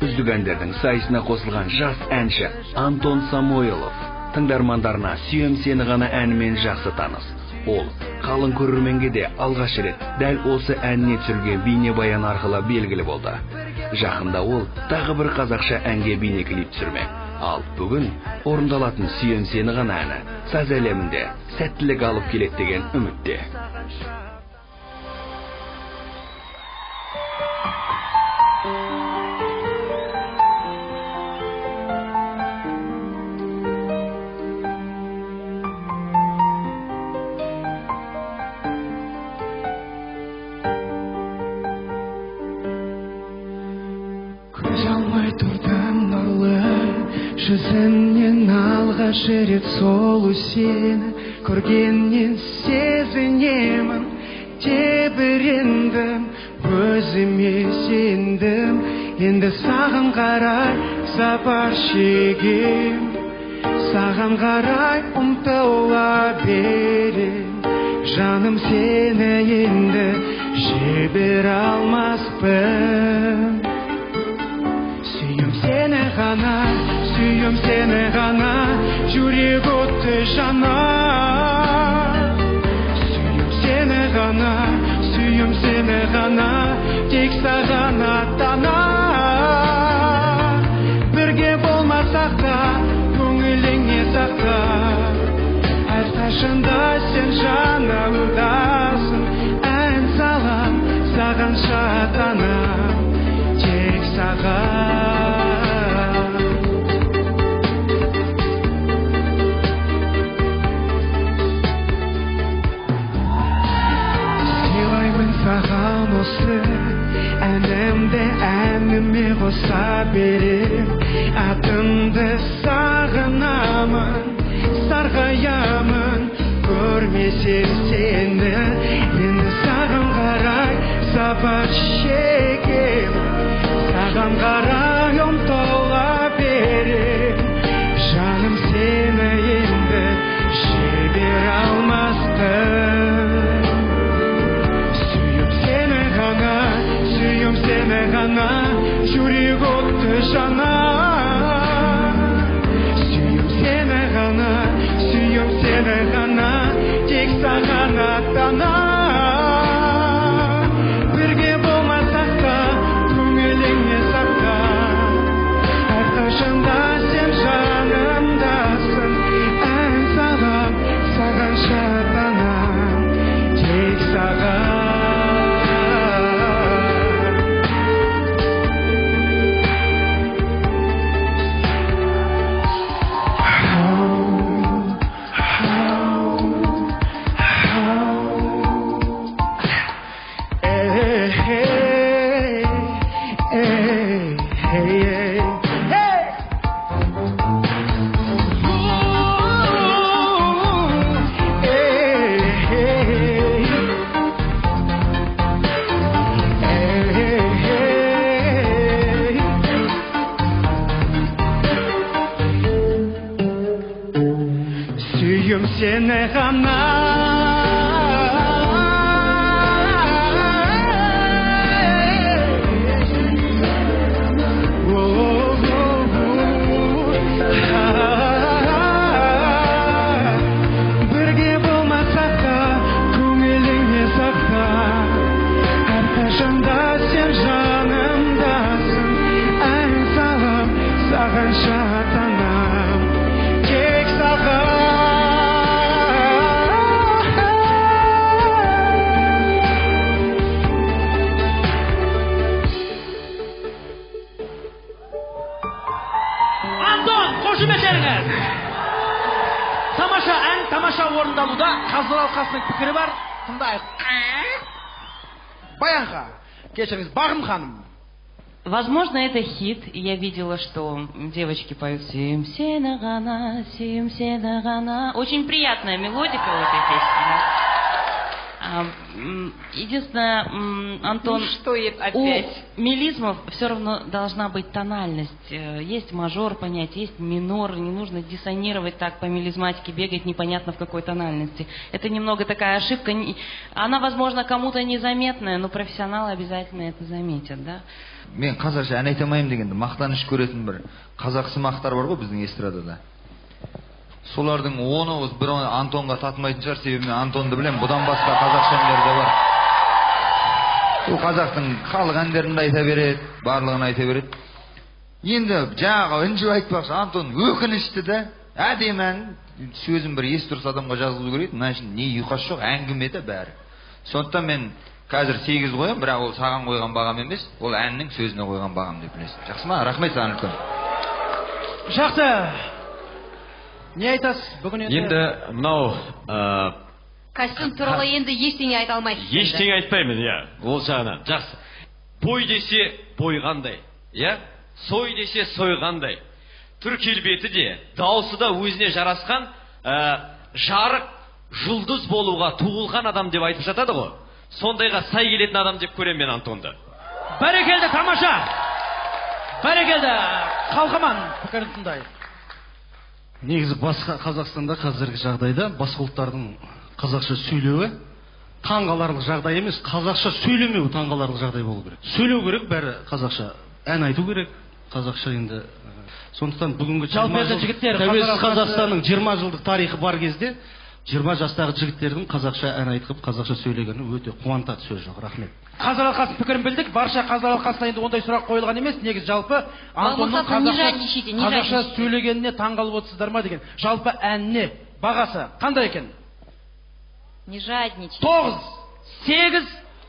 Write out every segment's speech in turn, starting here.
Үздік әндердің сайысына қосылған жас әнші Антон Самойлов тыңдармандарына «Сүйем сені ғана» әнімен жақсы таныс. Ол қалың көрерменге де алғаш рет дәл осы әніне түсірілген бейнебаян арқылы белгілі болды. Жақында ол тағы бір қазақша әнге бейнеклип түсірмек. Ал бүгін орындалатын «Сүйем сені ғана» әні саз әлемінде сәттілік алып келеді деген үмітте. Жүзіңнен алғаш рет солу сені көргеннен сезінемін, тебірендім, өзіме сендім, енді саған қарай сапар шегем, саған қарай ұмтыла берем, жаным сені енді жібере алмаспын. Сүйем сені ғана, сүйем сені ғана, жүрек отты жана. Сүйем сені ғана, сүйем сені ғана, тек саған аттана. Бірге болмасақ та, көңіліңе сақта, әрқашанда сен жанымдасың. Ән салам, саған шаттанам, тек саған. Саған осы әнімді әніме қоса берем, атымды сағынамын, сарғаямын, көрмесе сені, енді саған қарай сапар шегем, саған қарай ұмтыла берем, жаным сені енді жібере алмаспын. Сүйем сені ғана, жүрек отты жана. Сүйем сені ғана, сүйем сені ғана, тек саған аттана. Бірге болмасақ та, көңіліңе сақта, әрқашанда сен жанымдасың. Ән салам, саған шаттанам, тек саған. Сүйем сені ғана, бірге болмасақ та, көңіліңе сақта, әрқашанда сен жанымдасың. Ән салам, саған шаттанам, тек саған. Тамаша ән, тамаша орындалуда. Қазылар алқасының пікірі бар. Тыңдайық. Баянға, кешіріңіз, Бағым ханым. Возможно, это хит. Я видела, что девочки поют «Сүйем сені ғана, сүйем сені ғана». Очень приятная мелодика у этой песни. Единственное, Антон, что опять? у мелизмов все равно должна быть тональность. Есть мажор понятие, есть минор. Не нужно диссонировать так по мелизматике, бегать непонятно в какой тональности. Это немного такая ошибка. Она, возможно, кому-то незаметная, но профессионалы обязательно это заметят, да? Мен қазақша ән айта алмаймын дегенде мақтаныш көретін бір қазақ сымақтар бар ғой біздің эстрадада. Солардың 10-ы бір Антонға татымайтын шығар, себебі мен Антонды білем, бұдан басқа қазақша әндер де бар. Ол қазақтың халық әндерін айта береді, барлығын айта береді. Енді жаңағы үнжу айтпақшы, Антон өкінішті де, әдемі ән, сөзін бір есі дұрыс адамға жазылу керек, мына үшін не ұйқас жоқ, әңгіме де бәрі. Сондықтан мен қазір 8 қоямын, бірақ ол саған қойған бағам емес, ол әннің сөзіне қойған бағам деп білесің. Жақсы ма? Рахмет саған үлкен. Жақсы. Не айтасыз бүгін енді мынау Костюм туралы енді ештеңе айта алмайсыз. Ештеңе айтпаймын, иә. Ол жағынан. Жақсы. Бой десе бойғандай, иә? Сой десе сойғандай. Түр келбеті де, дауысы да өзіне жарасқан, жарық жұлдыз болуға туылған адам деп айтып жатады ғой. Сондайға сай келетін адам деп көремін мен Антонды. Бәрекелді, тамаша. Бәрекелді. Қалқаман пікірін тыңдайық. Негізі басқа Қазақстанда қазіргі жағдайда басқа ұлттардың қазақша сөйлеуі таңғаларлық жағдай емес, қазақша сөйлемеу таңғаларлық жағдай болу керек. Сөйлеу керек, бәрі қазақша ән айту керек, қазақша енді. Сондықтан бүгінгі тәуелсіз Қазақстанның 20 жылдық тарихы бар кезде 20 жастағы жігіттердің қазақша ән айтып, қазақша сөйлегені өте қуантады, сөз жоқ. Рахмет. Қазақ алқасы пікірін білдік. Барша қазақ алқасына енді ондай сұрақ қойылған емес. Негіз жалпы Антонның қазақша сөйлегеніне таңғалып отырсыздар ма деген. Жалпы әніне бағасы қандай екен? Не жадничай. 9, 8,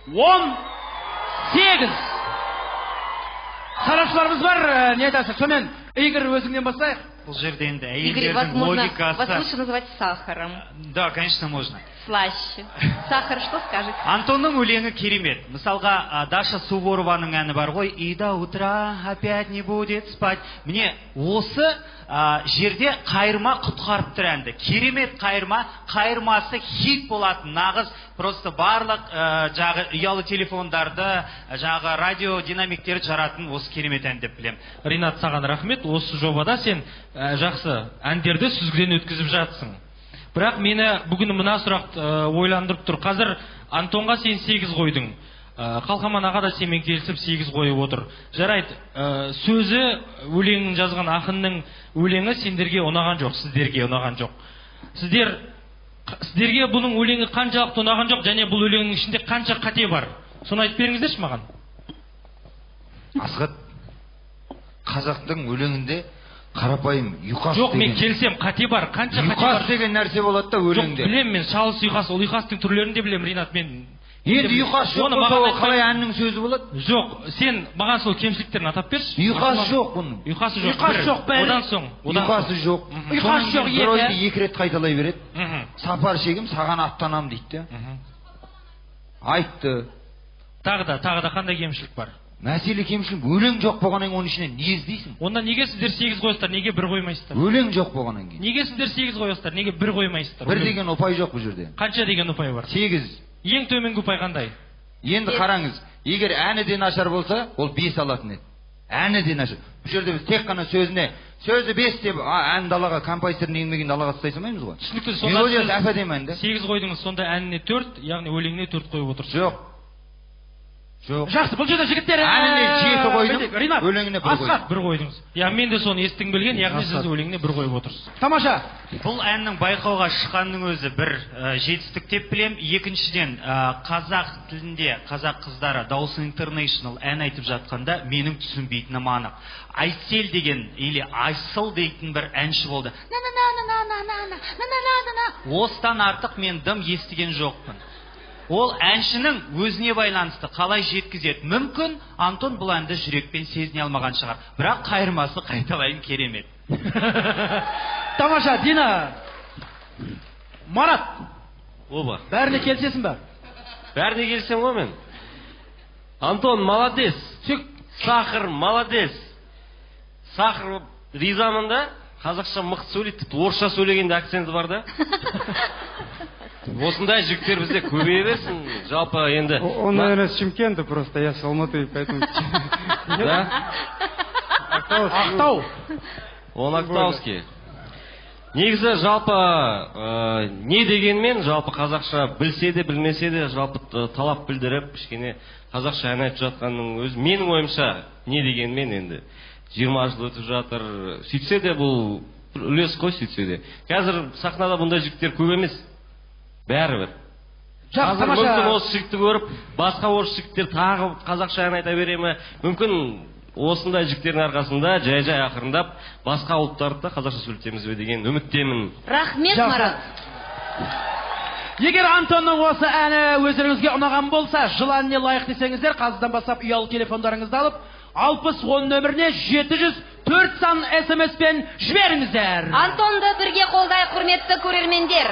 10, 8. Сарапшыларымыз бар. Не айтасың? Сонымен Игорь өзіңнен бастайық. Бұл жерде енді Игорь, вас лучше называть сахаром. Да, конечно, можно. Слаще. Сахар, что скажете? Антонның өлеңі керемет. Мысалға, Даша Суворованың әні бар ғой, «И до утра опять не будет спать». Міне, осы жерде қайырма құтқарып тұр әнді. Керемет қайырма, қайырмасы хит болатын, нағыз. Просто барлық жағы ұялы телефондарды, жағы радио динамиктерді жаратын осы керемет ән деп білем. Ринат, саған рахмет. Осы жобада сен жақсы әндерді сүзгіден өткізіп жатсың. Бірақ мені бүгін мына сұрақ ойландырып тұр. Қазір Антонға сен 8 қойдың. Қалқаман аға да сенімен келісіп 8 қойып отыр. Жарайды, сөзі өлеңін жазған ақынның өлеңі сендерге ұнаған жоқ, сіздерге ұнаған жоқ. Сіздерге бұның өлеңі қаншалықты ұнаған жоқ, және бұл өлеңнің ішінде қанша қате бар? Соны айтып беріңіздерші маған. Асқат, қазақтың өлеңінде қарапайым ұйқас деген. Жоқ, мен келсем, қате бар. Қанша қате бар? Ұйқас деген нәрсе болады да өлеңде. Жоқ, білем мен, шалыс ұйқас, ол ұйқастың түрлерін де білем, Ринат, мен. Енді ұйқас жоқ болса, ол қалай әннің сөзі болады? Жоқ, сен маған сол кемшіліктерін атап берші. Ұйқас жоқ бұның. Ұйқасы жоқ. Ұйқас жоқ, бәрі. Одан соң. Ұйқасы жоқ. Ұйқас жоқ, екі рет қайталай береді. Сапар шегім, саған аттанам дейді. Айтты. Тағы да қандай кемшілік бар? Мәселе кемшілік, өлең жоқ болғаннан оның ішінен не іздейсің? Онда неге сіздер 8 қойсыздар, неге 1 қоймайсыздар? Өлең жоқ болғаннан кейін. Неге сіздер 8 қойсыздар, неге 1 қоймайсыздар? 1 деген ұпай жоқ бұл жерде. Қанша деген ұпай бар? 8. Ең төменгі ұпай қандай? Енді қараңыз, егер әні де нашар болса, ол 5 алатын еді. Әні де нашар. Бұл жерде біз тек қана сөзі 5 деп ән далаға, композитордың еңбегін далаға тастай салмаймыз ғой. Түсінікті, сонда мелодиясы әп-әдемі ән да. 8 қойдыңыз, сонда әніне 4, яғни өлеңіне 4 қойып отырсыз. Жоқ. Жақсы, бұл жерде жігіттер әніне 7 қойдым, өлеңіне 1 қойдым. 1 қойдыңыз. Мен де соны естің білген, яғни сіз өлеңіне 1 қойып отырсыз. Тамаша. Бұл әннің байқауға шыққанның өзі бір жетістік деп білем. Екіншіден, қазақ тілінде қазақ қыздары Dawson International ән айтып жатқанда менің түсінбейтінім анық. Айсел деген, или Айсыл дейтін бір әнші болды. Осыдан артық мен дым естіген жоқпын. Ол әншінің өзіне байланысты қалай жеткізеді. Мүмкін Антон бұл әнді жүрекпен сезіне алмаған шығар. Бірақ қайырмасы қайталайын керемет. Тамаша, Дина. Марат. Оба. Бәріне келсесің бе? Бәріне келсем ғой мен. Антон, молодец. Сахар, молодец. Сахар ризамын да. Қазақша мықты сөйлейді. Орысша сөйлегенде акценті бар да. осындай жігіттер бізде көбейе берсін. Жалпы енді он, наверное, с Шымкента просто, я с Алматы, поэтому... Да? Ақтау. Он Ақтауский. Негізі жалпы не дегенмен жалпы қазақша білсе де білмесе де жалпы талап білдіріп кішкене қазақша ән айтып жатқанның өзі менің ойымша не дегенмен енді 20 жыл өтіп жатыр. Сөйтсе де бұл үлес қой, сөйтсе де. Қазір сахнада бұндай жігіттер көп емес. Бәрібір. Қазір мүмкін осы жігітті көріп, басқа орыс жігіттер тағы қазақша ән айта бере ме? Мүмкін осындай жігіттердің арқасында жай ақырындап басқа ұлттарды да қазақша сөйлетеміз бе деген үміттемін. Рахмет, Марат. Егер Антонның осы әні өздеріңізге ұнаған болса, жыл әніне лайық десеңіздер, қазірден бастап ұялы телефондарыңызды алып, 60-10 нөміріне 704 сан SMS-пен жіберіңіздер. Антонды бірге қолдай, құрметті көрермендер.